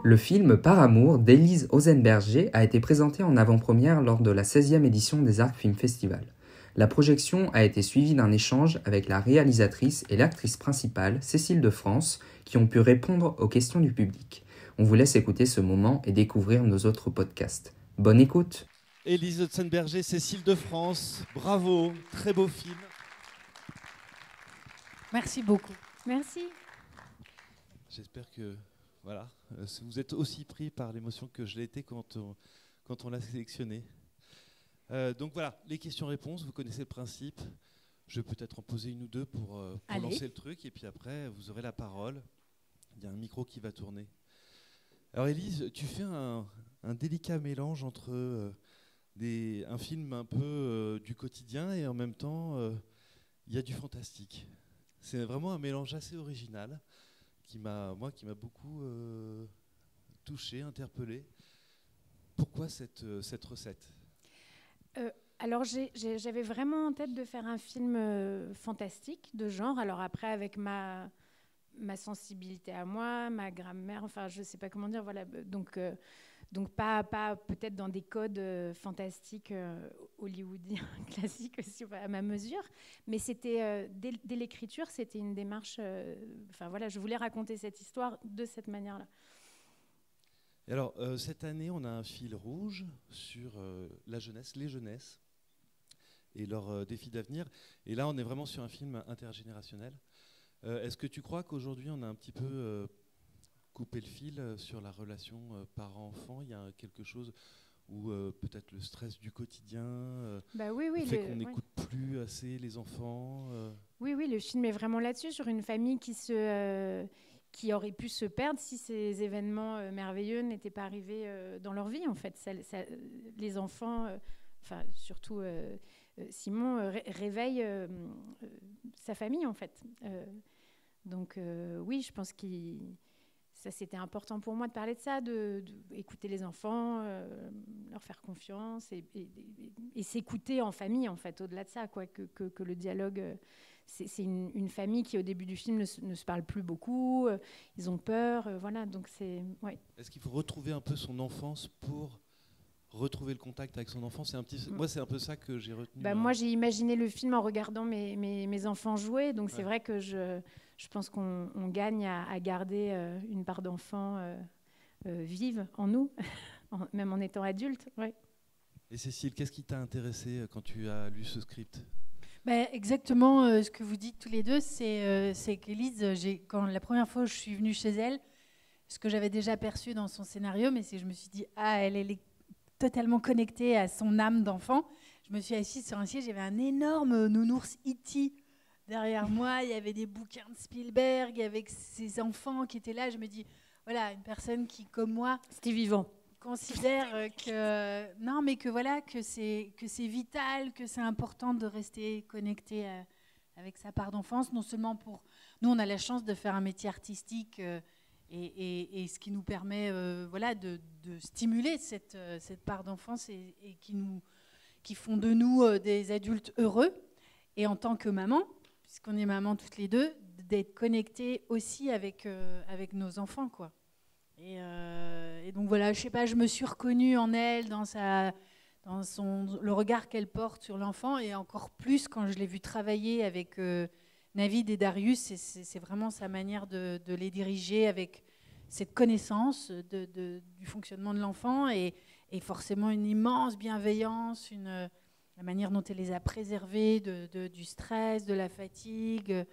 Le film Par amour d'Élise Ozenberger a été présenté en avant-première lors de la 16e édition des Arcs Film Festival. La projection a été suivie d'un échange avec la réalisatrice et l'actrice principale, Cécile de France, qui ont pu répondre aux questions du public. On vous laisse écouter ce moment et découvrir nos autres podcasts. Bonne écoute! Élise Ozenberger, Cécile de France, bravo, très beau film. Merci beaucoup. Merci. J'espère que voilà, vous êtes aussi pris par l'émotion que je l'ai été quand on l'a sélectionné. Donc voilà, les questions-réponses, vous connaissez le principe. Je vais peut-être en poser une ou deux pour lancer le truc, et puis après, vous aurez la parole. Il y a un micro qui va tourner. Alors Élise, tu fais un délicat mélange entre un film un peu du quotidien et en même temps, il y a du fantastique. C'est vraiment un mélange assez original qui m'a beaucoup touché, interpellé. Pourquoi cette recette ? Alors j'avais vraiment en tête de faire un film fantastique de genre. Alors après, avec ma sensibilité à moi, ma grammaire, enfin je sais pas comment dire, voilà. Donc pas peut-être dans des codes fantastiques hollywoodiens classiques aussi à ma mesure, mais c'était dès l'écriture, c'était une démarche. Enfin voilà, je voulais raconter cette histoire de cette manière-là. Et alors cette année, on a un fil rouge sur la jeunesse, les jeunesses et leurs défis d'avenir. Et là, on est vraiment sur un film intergénérationnel. Est-ce que tu crois qu'aujourd'hui, on a un petit peu couper le fil sur la relation parent-enfant? Il y a quelque chose où peut-être le stress du quotidien, oui, le fait qu'on n'écoute plus assez les enfants. Oui, le film est vraiment là-dessus, sur une famille qui aurait pu se perdre si ces événements merveilleux n'étaient pas arrivés dans leur vie, en fait. Les enfants, surtout Simon, réveille sa famille, en fait. Donc oui, je pense ça, c'était important pour moi de parler de ça, d'écouter les enfants, leur faire confiance et s'écouter en famille, en fait, au-delà de ça, quoi, que le dialogue. C'est une famille qui, au début du film, ne se parle plus beaucoup, ils ont peur, voilà, donc c'est... Ouais. Est-ce qu'il faut retrouver un peu son enfance pour retrouver le contact avec son enfant? Moi, c'est un peu ça que j'ai retenu. Moi, j'ai imaginé le film en regardant mes enfants jouer, donc c'est vrai que je pense qu'on gagne à garder une part d'enfant vive en nous, même en étant adulte. Ouais. Et Cécile, qu'est-ce qui t'a intéressé quand tu as lu ce script ? Exactement ce que vous dites tous les deux, c'est qu'Élise, quand la première fois où je suis venue chez elle, ce que j'avais déjà perçu dans son scénario, mais c'est que je me suis dit, elle est totalement connectée à son âme d'enfant. Je me suis assise sur un siège, j'avais un énorme nounours E.T. derrière moi, il y avait des bouquins de Spielberg avec ses enfants qui étaient là. Je me dis, voilà, une personne qui, comme moi, c'était vivant, considère que c'est vital, que c'est important de rester connecté avec sa part d'enfance. Non seulement pour nous, on a la chance de faire un métier artistique et ce qui nous permet de stimuler cette part d'enfance et qui font de nous des adultes heureux. Et en tant que maman, puisqu'on est maman toutes les deux, d'être connectés aussi avec nos enfants, quoi. Et donc voilà, je sais pas, je me suis reconnue en elle, le regard qu'elle porte sur l'enfant, et encore plus quand je l'ai vue travailler avec Navid et Darius. C'est vraiment sa manière de les diriger avec cette connaissance du fonctionnement de l'enfant et forcément une immense bienveillance, la manière dont elle les a préservés du stress, de la fatigue,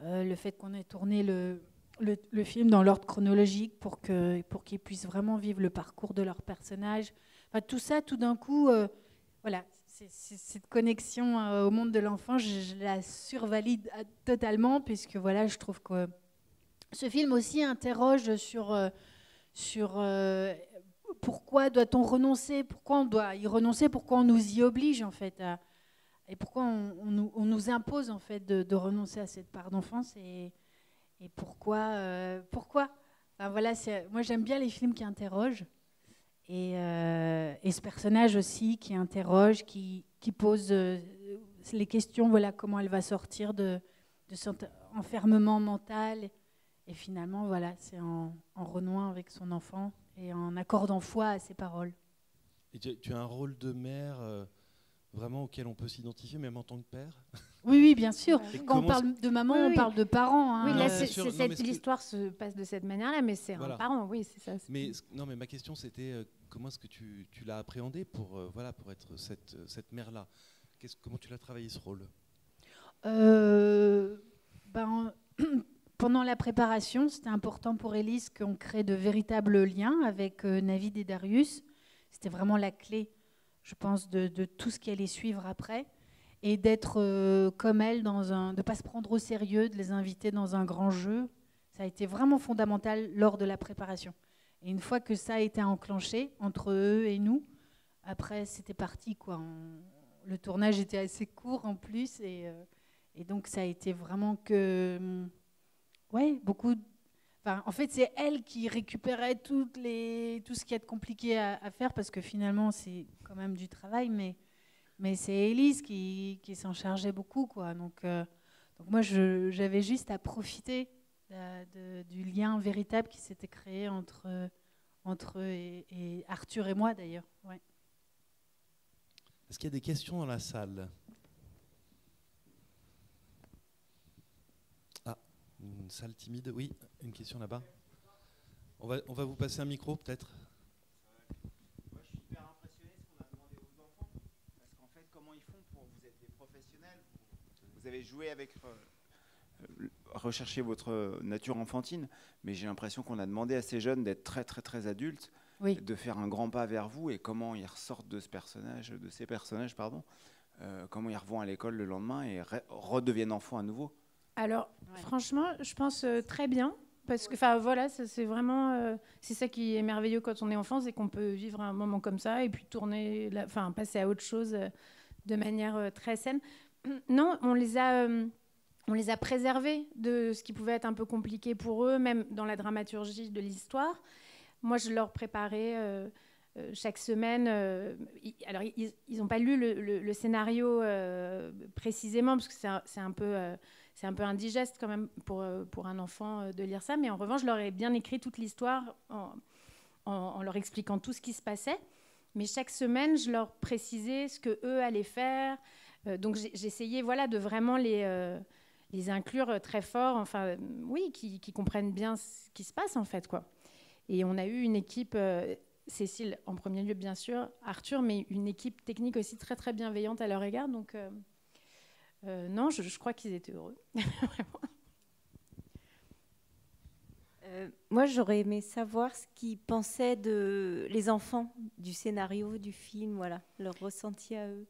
le fait qu'on ait tourné le film dans l'ordre chronologique pour qu'ils puissent vraiment vivre le parcours de leur personnage. Enfin, tout ça, tout d'un coup, cette connexion au monde de l'enfant, je la survalide totalement, puisque voilà, je trouve que ce film aussi interroge sur pourquoi doit-on renoncer, pourquoi on doit y renoncer, pourquoi on nous y oblige en fait, et pourquoi on nous impose en fait de renoncer à cette part d'enfance et pourquoi enfin, voilà, moi j'aime bien les films qui interrogent et ce personnage aussi qui interroge, qui pose les questions, voilà, comment elle va sortir de cet enfermement mental et finalement voilà, c'est en renouant avec son enfant et en accordant foi à ses paroles. Et tu as un rôle de mère vraiment auquel on peut s'identifier, même en tant que père? Oui, bien sûr. Et Quand on parle de maman, Oui, on parle de parents. Hein. Oui, là, bien sûr. Non, mais l'histoire se passe de cette manière-là, mais c'est Voilà. un parent, oui, c'est ça. Mais ma question c'était comment est-ce que tu l'as appréhendé pour être cette mère-là? Comment tu l'as travaillé ce rôle? Pendant la préparation, c'était important pour Élise qu'on crée de véritables liens avec Navid et Darius. C'était vraiment la clé, je pense, de tout ce qui allait suivre après. Et d'être comme elle, de ne pas se prendre au sérieux, de les inviter dans un grand jeu. Ça a été vraiment fondamental lors de la préparation. Et une fois que ça a été enclenché entre eux et nous, après c'était parti, quoi. Le tournage était assez court en plus. Et donc ça a été vraiment beaucoup. En fait, c'est elle qui récupérait tout ce qui est compliqué à faire, parce que finalement, c'est quand même du travail, mais c'est Élise qui s'en chargeait beaucoup, quoi. Donc moi, j'avais juste à profiter du lien véritable qui s'était créé entre eux et Arthur et moi, d'ailleurs. Ouais. Est-ce qu'il y a des questions dans la salle? Une salle timide, oui, une question là-bas. On va vous passer un micro, peut-être. Moi, je suis hyper impressionné de ce qu'on a demandé aux enfants. Parce qu'en fait, comment ils font vous êtes des professionnels, vous avez joué avec, recherché votre nature enfantine, mais j'ai l'impression qu'on a demandé à ces jeunes d'être très, très, très adultes, oui, de faire un grand pas vers vous, et comment ils ressortent de ces personnages, comment ils revont à l'école le lendemain et redeviennent enfants à nouveau. Alors, Ouais. franchement, je pense très bien. Parce que, voilà, c'est vraiment... c'est ça qui est merveilleux quand on est enfant, c'est qu'on peut vivre un moment comme ça et puis passer à autre chose de manière très saine. Non, on les a préservés de ce qui pouvait être un peu compliqué pour eux, même dans la dramaturgie de l'histoire. Moi, je leur préparais chaque semaine. Alors, ils n'ont pas lu le scénario précisément, parce que c'est un peu indigeste quand même pour un enfant de lire ça. Mais en revanche, je leur ai bien écrit toute l'histoire en leur expliquant tout ce qui se passait. Mais chaque semaine, je leur précisais ce qu'eux allaient faire. Donc, j'essayais de vraiment les inclure très fort. Qui comprennent bien ce qui se passe, en fait, quoi. Et on a eu une équipe... Cécile, en premier lieu, bien sûr, Arthur, mais une équipe technique aussi très, très bienveillante à leur égard. Donc, non, je crois qu'ils étaient heureux. Moi, j'aurais aimé savoir ce qu'ils pensaient les enfants du scénario, du film, voilà, leur ressenti à eux.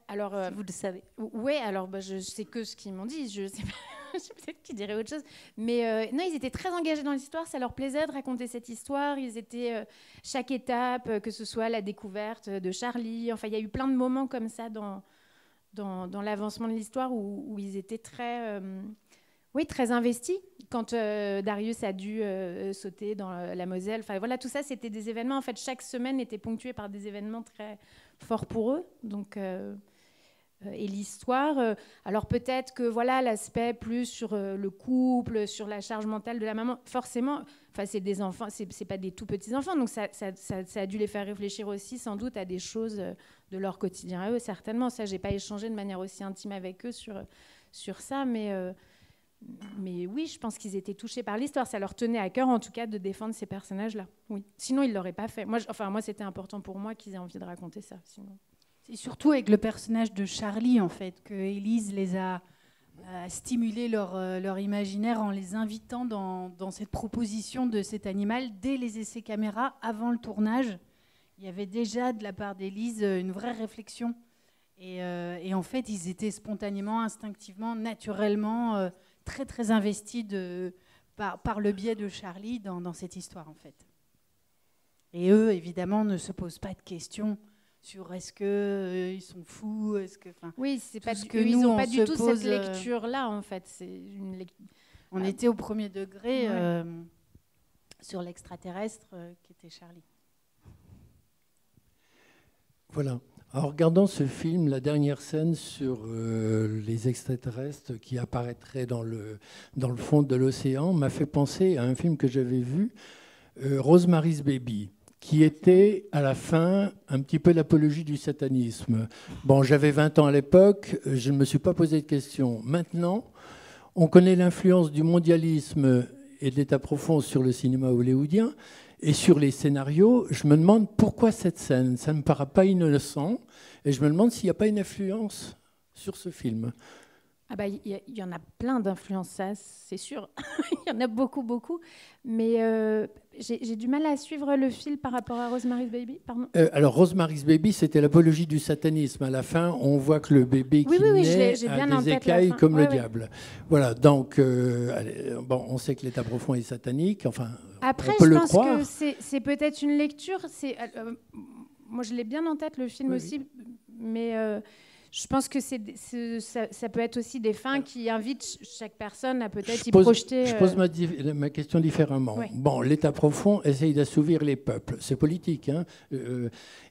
Alors, si vous le savez. Oui, alors je sais que ce qu'ils m'ont dit. Je sais pas. Peut-être qu'ils diraient autre chose. Mais non, ils étaient très engagés dans l'histoire. Ça leur plaisait de raconter cette histoire. Ils étaient chaque étape, que ce soit la découverte de Charlie. Enfin, il y a eu plein de moments comme ça dans l'avancement de l'histoire où ils étaient très investis. Quand Darius a dû sauter dans la Moselle. Enfin, voilà, tout ça, c'était des événements. En fait, chaque semaine était ponctuée par des événements très forts pour eux. Donc... et l'histoire, alors peut-être que l'aspect plus sur le couple, sur la charge mentale de la maman, forcément, c'est des enfants, c'est pas des tout petits enfants, donc ça a dû les faire réfléchir aussi sans doute à des choses de leur quotidien à eux, certainement. Ça, j'ai pas échangé de manière aussi intime avec eux sur ça, mais oui, je pense qu'ils étaient touchés par l'histoire. Ça leur tenait à cœur, en tout cas, de défendre ces personnages-là. Oui. Sinon, ils l'auraient pas fait. Moi, c'était important pour moi qu'ils aient envie de raconter ça. Sinon. C'est surtout avec le personnage de Charlie, en fait, que Élise les a stimulé leur imaginaire en les invitant dans cette proposition de cet animal dès les essais caméra, avant le tournage. Il y avait déjà de la part d'Élise une vraie réflexion. Et en fait, ils étaient spontanément, instinctivement, naturellement très, très investis par le biais de Charlie dans cette histoire, en fait. Et eux, évidemment, ne se posent pas de questions sur est-ce qu'ils sont fous, oui, c'est pas que ils n'ont pas du tout pose, cette lecture-là, en fait. On était au premier degré sur l'extraterrestre qui était Charlie. Voilà. En regardant ce film, la dernière scène sur les extraterrestres qui apparaîtraient dans le fond de l'océan m'a fait penser à un film que j'avais vu Rosemary's Baby, qui était à la fin un petit peu l'apologie du satanisme. Bon, j'avais 20 ans à l'époque, je ne me suis pas posé de questions. Maintenant, on connaît l'influence du mondialisme et de l'état profond sur le cinéma hollywoodien et sur les scénarios. Je me demande pourquoi cette scène. Ça ne me paraît pas innocent. Et je me demande s'il n'y a pas une influence sur ce film. Ah bah, y en a plein d'influences, ça, c'est sûr. Il y en a beaucoup, beaucoup. Mais j'ai du mal à suivre le fil par rapport à Rosemary's Baby. Pardon. Alors, Rosemary's Baby, c'était l'apologie du satanisme. À la fin, on voit que le bébé qui naît a des écailles comme le diable. Voilà, donc, bon, on sait que l'état profond est satanique. Enfin, après, on peut je le pense croire. que c'est peut-être une lecture. Moi, je l'ai bien en tête, le film aussi. Mais je pense que ça peut être aussi des fins qui invitent chaque personne à peut-être y projeter. Je pose ma question différemment. Oui. Bon, l'État profond essaye d'assouvir les peuples. C'est politique. Hein.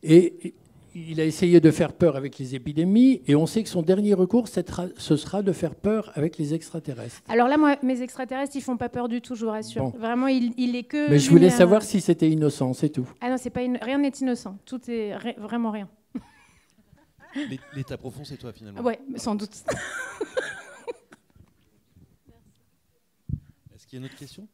Et il a essayé de faire peur avec les épidémies. Et on sait que son dernier recours, ce sera de faire peur avec les extraterrestres. Alors là, moi, mes extraterrestres, ils font pas peur du tout, je vous rassure. Bon. Vraiment, il est que... Mais je voulais savoir si c'était innocent, c'est tout. Ah non, rien n'est innocent. Tout est vraiment rien. L'état profond, c'est toi, finalement. Oui, sans doute. Est-ce qu'il y a une autre question ?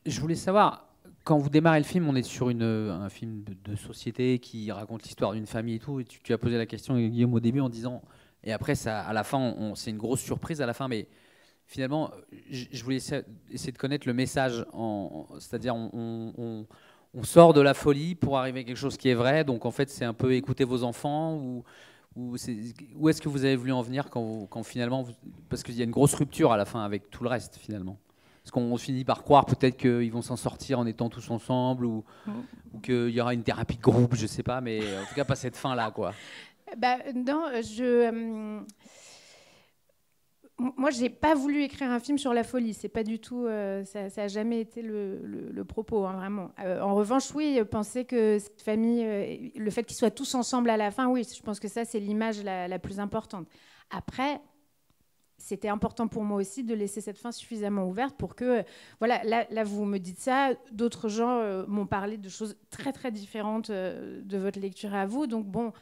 Je voulais savoir, quand vous démarrez le film, on est sur un film de société qui raconte l'histoire d'une famille et tout, et tu as posé la question, Guillaume, au début en disant, et après, à la fin, c'est une grosse surprise à la fin, mais finalement, je voulais essayer de connaître le message, c'est-à-dire on sort de la folie pour arriver à quelque chose qui est vrai, donc en fait, c'est un peu écouter vos enfants, où est-ce que vous avez voulu en venir quand finalement, parce qu'il y a une grosse rupture à la fin avec tout le reste, finalement. Parce qu'on finit par croire peut-être qu'ils vont s'en sortir en étant tous ensemble ou qu'il y aura une thérapie de groupe, je ne sais pas, mais en tout cas pas cette fin-là, quoi. Non, moi, je n'ai pas voulu écrire un film sur la folie. C'est pas du tout, ça n'a jamais été le propos, hein, vraiment. En revanche, oui, penser que cette famille, le fait qu'ils soient tous ensemble à la fin, oui, je pense que ça, c'est l'image la plus importante. Après, c'était important pour moi aussi de laisser cette fin suffisamment ouverte pour que, voilà, là vous me dites ça, d'autres gens m'ont parlé de choses très très différentes de votre lecture à vous, donc bon,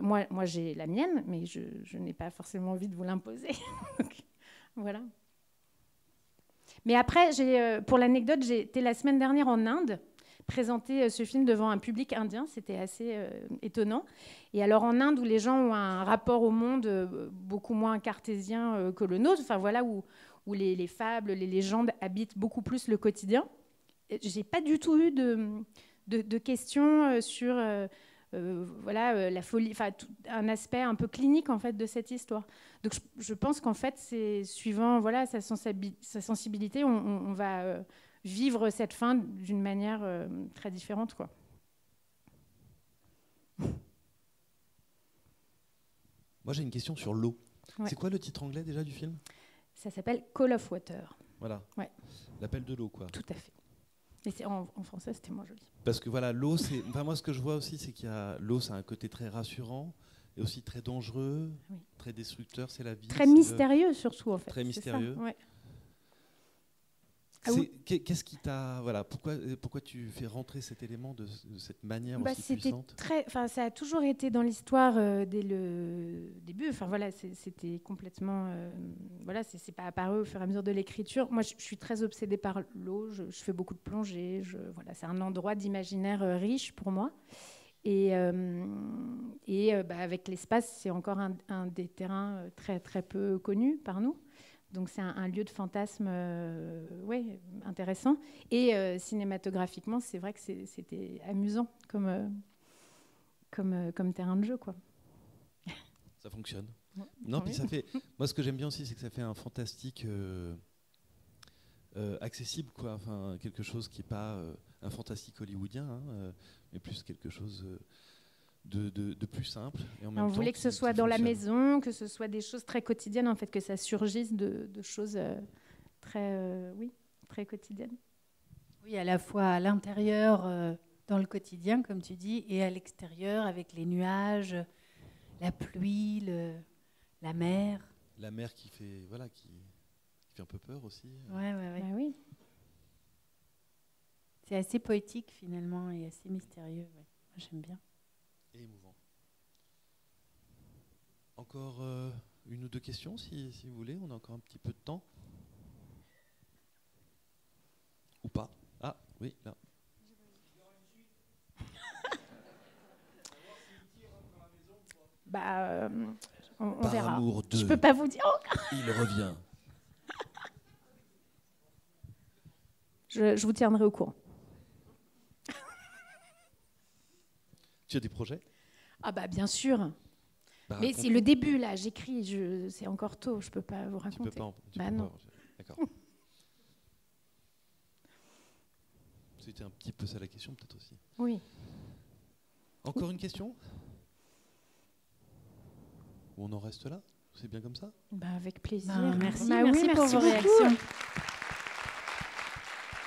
moi j'ai la mienne, mais je n'ai pas forcément envie de vous l'imposer. Donc, voilà. Mais après, pour l'anecdote, j'ai été la semaine dernière en Inde, présenter ce film devant un public indien, c'était assez étonnant. Et alors en Inde, où les gens ont un rapport au monde beaucoup moins cartésien que le nôtre, enfin voilà, où les fables, les légendes habitent beaucoup plus le quotidien, j'ai pas du tout eu de questions sur voilà, la folie, enfin un aspect un peu clinique en fait de cette histoire. Donc je pense qu'en fait, c'est suivant voilà sa sensibilité, on va vivre cette fin d'une manière très différente, quoi. Moi, j'ai une question sur l'eau. Ouais. C'est quoi le titre anglais déjà du film ? Ça s'appelle Call of Water. Voilà. Ouais. L'appel de l'eau, quoi. Tout à fait. Et en français, c'était moins joli. Parce que voilà, l'eau, c'est. Enfin, moi, ce que je vois aussi, c'est qu'il y a l'eau, c'est un côté très rassurant et aussi très dangereux, très destructeur. C'est la vie. Très mystérieux surtout, en fait. Très mystérieux. Ouais. Qu'est-ce qui t'a, voilà, pourquoi tu fais rentrer cet élément de cette manière aussi puissante ? Ça a toujours été dans l'histoire dès le début. Enfin voilà, c'était complètement, voilà, c'est pas apparu au fur et à mesure de l'écriture. Moi, je suis très obsédée par l'eau. Je fais beaucoup de plongée. Voilà, c'est un endroit d'imaginaire riche pour moi. Et avec l'espace, c'est encore un des terrains très très peu connus par nous. Donc c'est un lieu de fantasme intéressant. Et cinématographiquement, c'est vrai que c'était amusant comme terrain de jeu, quoi. Ça fonctionne. Ouais, non, puis ça fait. Moi, ce que j'aime bien aussi, c'est que ça fait un fantastique accessible, quoi. Enfin, quelque chose qui n'est pas un fantastique hollywoodien, hein, mais plus quelque chose de plus simple. Et en même on temps, voulait que ce soit dans la maison, que ce soit des choses très quotidiennes, en fait, que ça surgisse de choses très quotidiennes. Oui, à la fois à l'intérieur, dans le quotidien, comme tu dis, et à l'extérieur, avec les nuages, la pluie, la mer. la mer qui fait, voilà, qui fait un peu peur aussi. Ouais, ouais, ouais. Bah oui. C'est assez poétique finalement et assez mystérieux. Ouais. Moi, j'aime bien. Et émouvant. Encore une ou deux questions, si vous voulez. On a encore un petit peu de temps. Ou pas. Ah, oui, là. Bah, on Par verra. amour Je de... peux pas vous dire. Il revient. Je vous tiendrai au courant. Tu as des projets? Ah bah bien sûr. Bah, Mais raconte. c'est le début là. J'écris. C'est encore tôt. Je peux pas vous Tu peux raconter. pas. Bah non. D'accord. C'était un petit peu ça la question, peut-être aussi. Oui. Encore une question? Ou on en reste là? C'est bien comme ça? Bah avec plaisir. Ben, merci, Bah merci oui, pour vos beaucoup. réactions.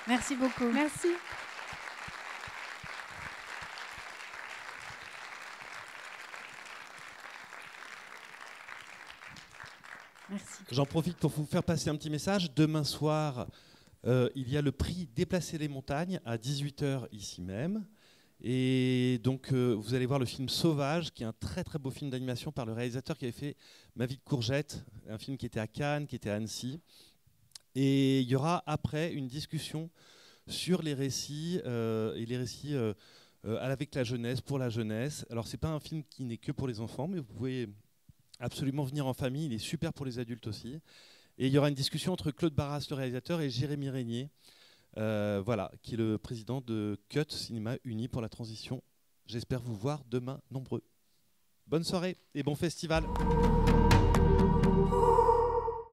Merci beaucoup. Merci. Merci. J'en profite pour vous faire passer un petit message. Demain soir, il y a le prix Déplacer les montagnes à 18h ici même. Et donc, vous allez voir le film Sauvage, qui est un très très beau film d'animation par le réalisateur qui avait fait Ma vie de courgette, un film qui était à Cannes, qui était à Annecy. Et il y aura après une discussion sur les récits et les récits avec la jeunesse, pour la jeunesse. Alors, c'est pas un film qui n'est que pour les enfants, mais vous pouvez absolument venir en famille. Il est super pour les adultes aussi. Et il y aura une discussion entre Claude Barras, le réalisateur, et Jérémy Régnier, voilà, qui est le président de CUT, Cinéma Uni pour la Transition. J'espère vous voir demain nombreux. Bonne soirée et bon festival.